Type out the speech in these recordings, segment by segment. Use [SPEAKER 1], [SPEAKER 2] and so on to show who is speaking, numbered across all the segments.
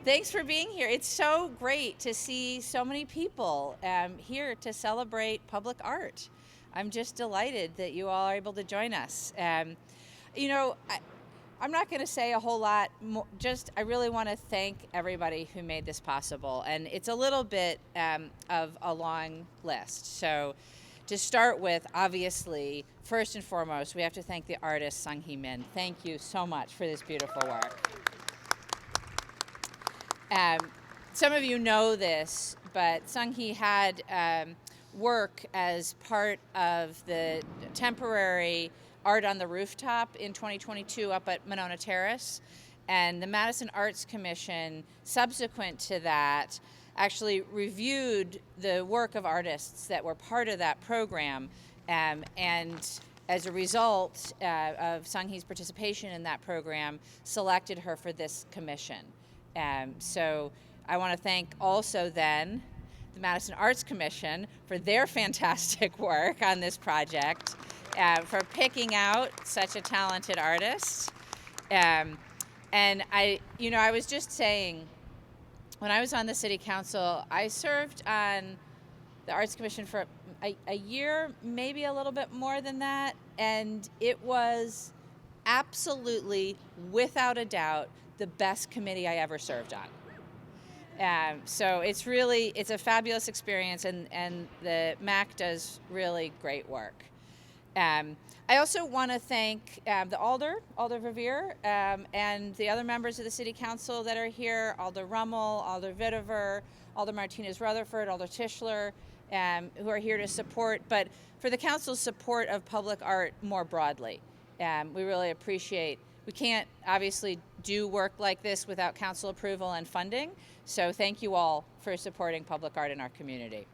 [SPEAKER 1] Thanks for being here. It's so great to see so many people here to celebrate public art. I'm just delighted that you all are able to join us. You know, I'm not going to say a whole lot more, just I really want to thank everybody who made this possible. And it's a little bit of a long list. So to start with, obviously, first and foremost, we have to thank the artist Sung Hee Min. Thank you so much for this beautiful work. Some of you know this, but Sung Hee had work as part of the temporary Art on the Rooftop in 2022 up at Monona Terrace. And the Madison Arts Commission, subsequent to that, actually reviewed the work of artists that were part of that program. And as a result of Sung Hee's participation in that program, selected her for this commission. So I want to thank also then the Madison Arts Commission for their fantastic work on this project, for picking out such a talented artist. And I was just saying, when I was on the city council, I served on the Arts Commission for a year, maybe a little bit more than that, and it was absolutely, without a doubt, the best committee I ever served on. So it's a fabulous experience, and the MAC does really great work. I also want to thank the Alder Verveer, and the other members of the City Council that are here, Alder Rummel, Alder Vitever, Alder Martinez-Rutherford, Alder Tischler, who are here to support, but for the Council's support of public art more broadly. We really appreciate. We can't obviously do work like this without council approval and funding, so thank you all for supporting public art in our community.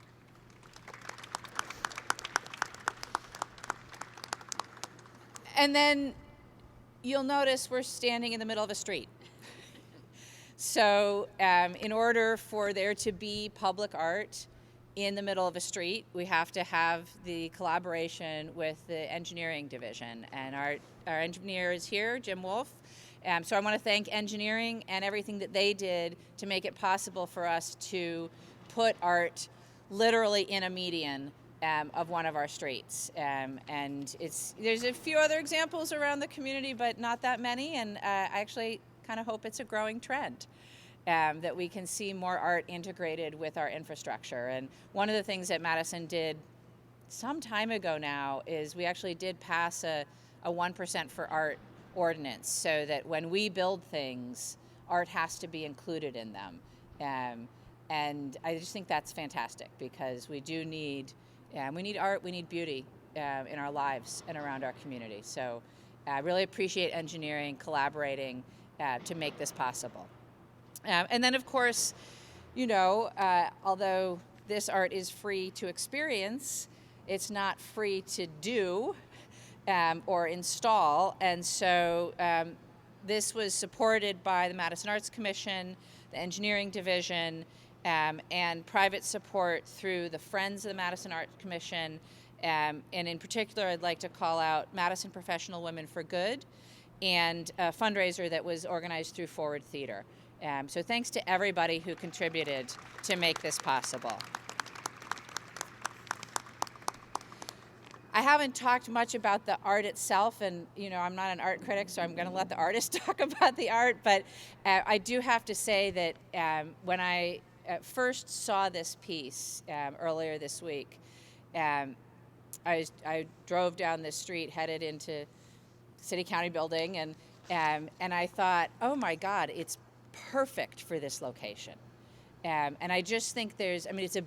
[SPEAKER 1] And then you'll notice we're standing in the middle of a street. So in order for there to be public art in the middle of a street, we have to have the collaboration with the engineering division. And our engineer is here, Jim Wolf. So I want to thank engineering and everything that they did to make it possible for us to put art literally in a median of one of our streets. And there's a few other examples around the community, but not that many. And I actually kind of hope it's a growing trend. That we can see more art integrated with our infrastructure. And one of the things that Madison did some time ago now is we actually did pass a 1% for art ordinance, so that when we build things, art has to be included in them. And I just think that's fantastic, because we do need art, we need beauty in our lives and around our community. So I really appreciate engineering collaborating to make this possible. And then, of course, although this art is free to experience, it's not free to do or install. And so this was supported by the Madison Arts Commission, the Engineering Division, and private support through the Friends of the Madison Arts Commission. And in particular, I'd like to call out Madison Professional Women for Good, and a fundraiser that was organized through Forward Theater. So thanks to everybody who contributed to make this possible. I haven't talked much about the art itself, and I'm not an art critic, so I'm going to let the artist talk about the art, but I do have to say that when I first saw this piece earlier this week, I drove down this street headed into City County building, and I thought, oh my God, it's perfect for this location. And I just think it's a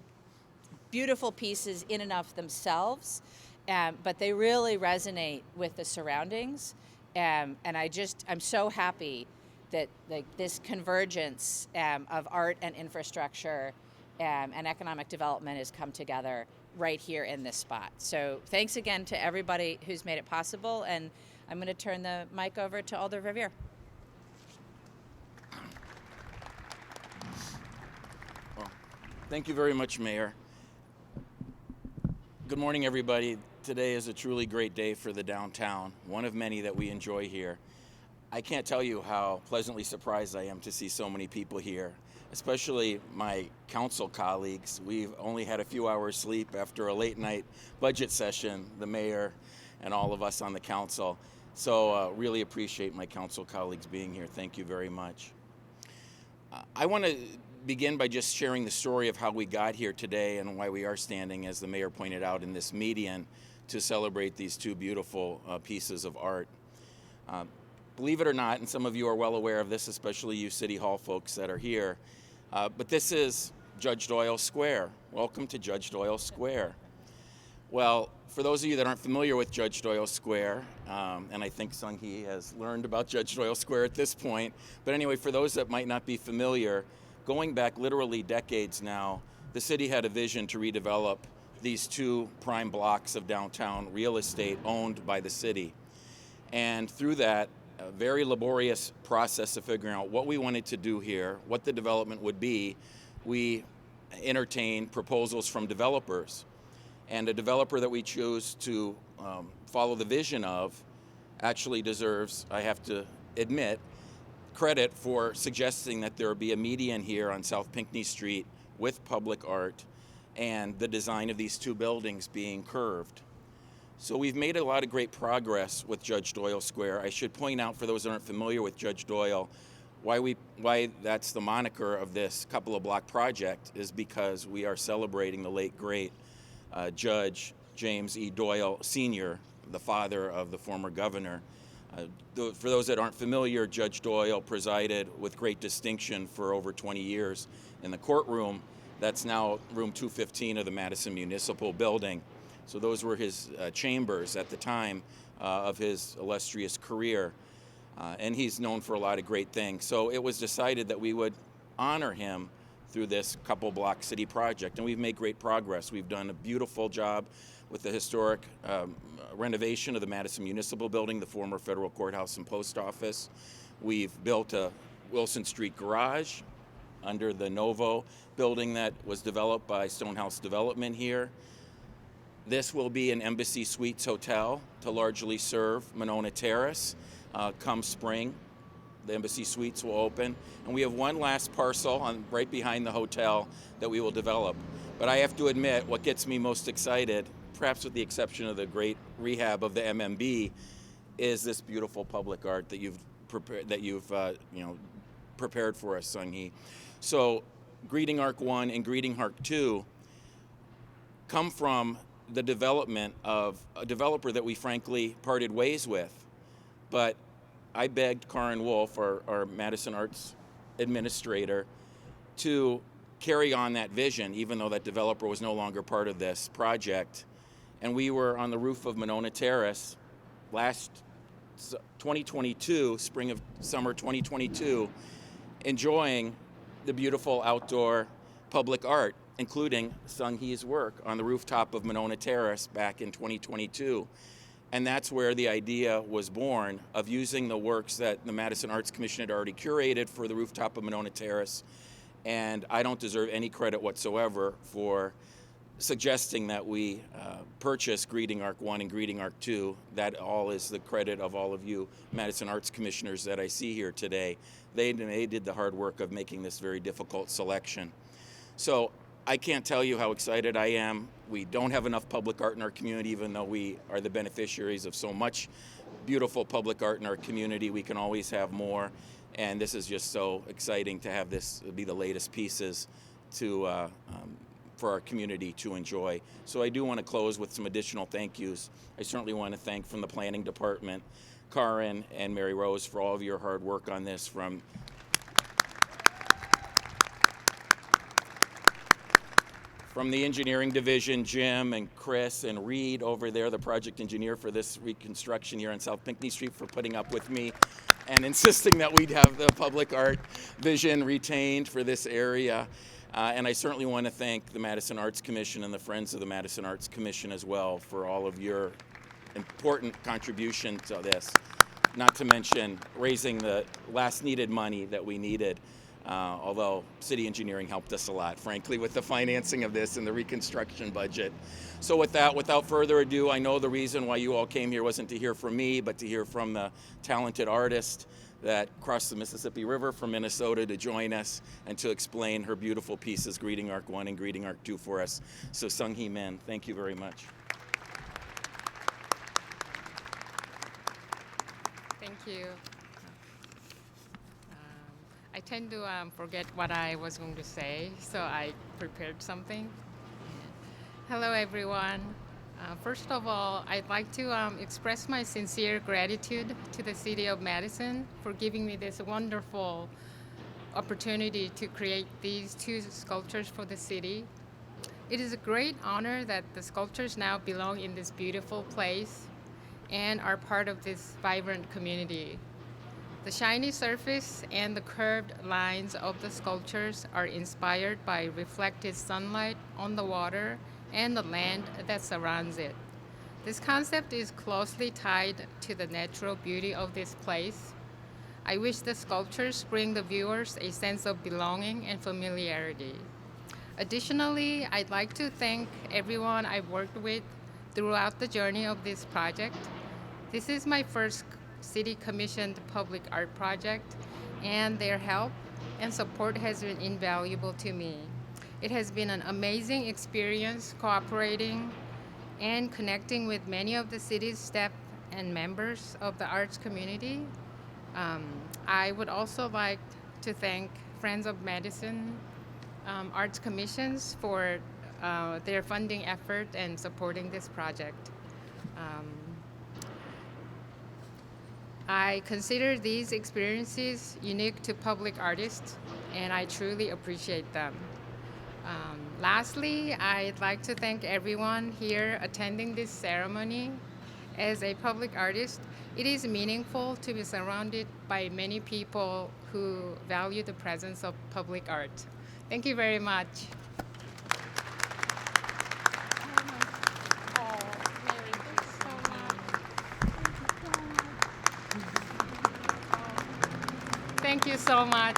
[SPEAKER 1] beautiful pieces in and of themselves, but they really resonate with the surroundings. And I'm so happy that this convergence of art and infrastructure and economic development has come together right here in this spot. So thanks again to everybody who's made it possible, and I'm going to turn the mic over to Alder Verveer.
[SPEAKER 2] Well, thank you very much, Mayor. Good morning, everybody. Today is a truly great day for the downtown, one of many that we enjoy here. I can't tell you how pleasantly surprised I am to see so many people here, especially my council colleagues. We've only had a few hours sleep after a late night budget session, the mayor and all of us on the council. So really appreciate my council colleagues being here. Thank you very much. I want to begin by just sharing the story of how we got here today and why we are standing, as the mayor pointed out, in this median to celebrate these two beautiful pieces of art. Believe it or not, and some of you are well aware of this, especially you City Hall folks that are here, but this is Judge Doyle Square. Welcome to Judge Doyle Square. Well, for those of you that aren't familiar with Judge Doyle Square, and I think Sung Hee has learned about Judge Doyle Square at this point, but anyway, for those that might not be familiar, going back literally decades now, the city had a vision to redevelop these two prime blocks of downtown real estate owned by the city. And through that, a very laborious process of figuring out what we wanted to do here, what the development would be, we entertained proposals from developers. And a developer that we chose to follow the vision of actually deserves, I have to admit, credit for suggesting that there would be a median here on South Pickney Street with public art and the design of these two buildings being curved. So we've made a lot of great progress with Judge Doyle Square. I should point out, for those that aren't familiar with Judge Doyle, why that's the moniker of this couple of block project is because we are celebrating the late great Judge James E. Doyle Sr., the father of the former governor. For those that aren't familiar, Judge Doyle presided with great distinction for over 20 years in the courtroom. That's now room 215 of the Madison Municipal Building. So those were his chambers at the time of his illustrious career. And he's known for a lot of great things. So it was decided that we would honor him through this couple block city project. And we've made great progress. We've done a beautiful job with the historic renovation of the Madison Municipal Building, the former federal courthouse and post office. We've built a Wilson Street garage under the Novo building that was developed by Stonehouse Development here. This will be an Embassy Suites hotel to largely serve Monona Terrace come spring. The Embassy Suites will open. And we have one last parcel right behind the hotel that we will develop. But I have to admit, what gets me most excited, perhaps with the exception of the great rehab of the MMB, is this beautiful public art that you've prepared for us, Sung Hee. So Greeting Arc 1 and Greeting Arc 2 come from the development of a developer that we frankly parted ways with. But I begged Karin Wolf, our Madison Arts administrator, to carry on that vision, even though that developer was no longer part of this project. And we were on the roof of Monona Terrace last 2022, summer 2022, enjoying the beautiful outdoor public art, including Sung Hee's work on the rooftop of Monona Terrace back in 2022. And that's where the idea was born of using the works that the Madison Arts Commission had already curated for the rooftop of Monona Terrace. And I don't deserve any credit whatsoever for suggesting that we purchase Greeting Arc 1 and Greeting Arc 2. That all is the credit of all of you Madison Arts Commissioners that I see here today. They did the hard work of making this very difficult selection. So I can't tell you how excited I am. We don't have enough public art in our community, even though we are the beneficiaries of so much beautiful public art in our community. We can always have more. And this is just so exciting to have this be the latest pieces to for our community to enjoy. So I do want to close with some additional thank yous. I certainly want to thank from the planning department, Karin and Mary Rose, for all of your hard work on this, from the engineering division, Jim and Chris and Reed over there, the project engineer for this reconstruction here on South Pickney Street, for putting up with me and insisting that we'd have the public art vision retained for this area. And I certainly want to thank the Madison Arts Commission and the Friends of the Madison Arts Commission as well for all of your important contribution to this, not to mention raising the last needed money that we needed although city engineering helped us a lot, frankly, with the financing of this and the reconstruction budget. So with that, without further ado, I know the reason why you all came here wasn't to hear from me, but to hear from the talented artist that crossed the Mississippi River from Minnesota to join us and to explain her beautiful pieces, Greeting Arc 1 and Greeting Arc 2 for us. So Sung-Hee Min, thank you very much.
[SPEAKER 3] Thank you. I tend to forget what I was going to say, so I prepared something. Hello, everyone. First of all, I'd like to express my sincere gratitude to the City of Madison for giving me this wonderful opportunity to create these two sculptures for the city. It is a great honor that the sculptures now belong in this beautiful place and are part of this vibrant community. The shiny surface and the curved lines of the sculptures are inspired by reflected sunlight on the water and the land that surrounds it. This concept is closely tied to the natural beauty of this place. I wish the sculptures bring the viewers a sense of belonging and familiarity. Additionally, I'd like to thank everyone I've worked with throughout the journey of this project. This is my first city-commissioned public art project, and their help and support has been invaluable to me. It has been an amazing experience cooperating and connecting with many of the city's staff and members of the arts community. I would also like to thank Friends of Madison Arts Commissions for their funding effort and supporting this project. I consider these experiences unique to public artists, and I truly appreciate them. Lastly, I'd like to thank everyone here attending this ceremony. As a public artist, it is meaningful to be surrounded by many people who value the presence of public art. Thank you very much. Thank you so much.